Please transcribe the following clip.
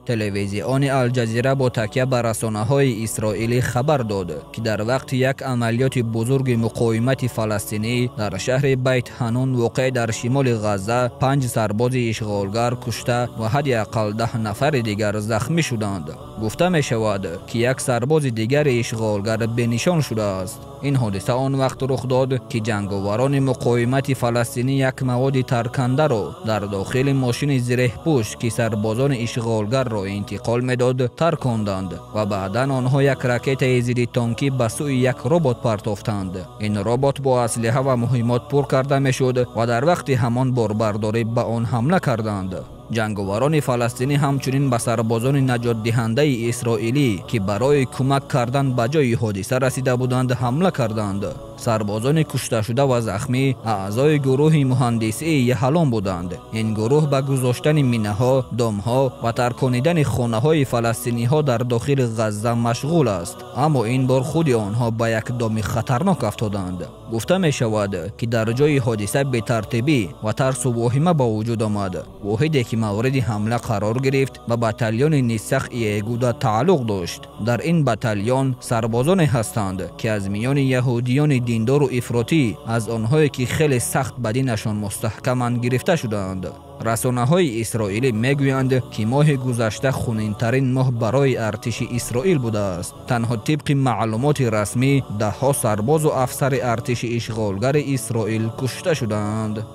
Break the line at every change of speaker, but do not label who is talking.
تلویزیون الجزیره با تکیه بر رسانه‌های اسرائیلی خبر داد که در وقت یک عملیات بزرگ مقاومت فلسطینی در شهر بیت حنون واقع در شمال غزه 5 سرباز اشغالگر کشته و حداقل 10 نفر دیگر زخمی شدند. گفته می شود که یک سرباز دیگر اشغالگر به نشان شده است. این حادثه آن وقت رخ داد که جنگاوران مقاومت فلسطینی یک مواد ترکنده را در داخل ماشین زره پوش که سربازان اشغالگر را انتقال میداد ترکاندند و بعدا آنها یک راکت ضد تانکی به سوی یک ربات پرتافتند. این ربات با اسلحه و مهمات پر کرده میشد و در وقت همان باربرداری به آن حمله کردند. جنگاوران فلسطینی همچنین به سربازان نجات دهنده اسرائیلی که برای کمک کردن به جای حادثه رسیده بودند حمله کردند. سربازان کشته شده و زخمی اعضای گروه مهندسی یهلام بودند. این گروه به گذاشتن مینه‌ها، دام‌ها و ترکاندن خانه‌های فلسطینی‌ها در داخل غزه مشغول است، اما این بار خود آنها به یک دام خطرناک افتادند. گفته می شود که در جای حادثه به ترتیبی و ترس و واهمه با وجود آمد. واحدی که مورد حمله قرار گرفت به بتالیون نیسخ ایگودا تعلق داشت. در این بتالیون سربازانی هستند که از میان یهودیان دیندار و افراطی از آنهایی که خیلی سخت به دینشان مستحکمند گرفته شدند. رسانه‌های اسرائیلی میگویند که ماه گذشته خونین‌ترین ماه برای ارتش اسرائیل بوده است. تنها طبق معلومات رسمی 10 سرباز و افسر ارتش اشغالگر اسرائیل کشته شدند.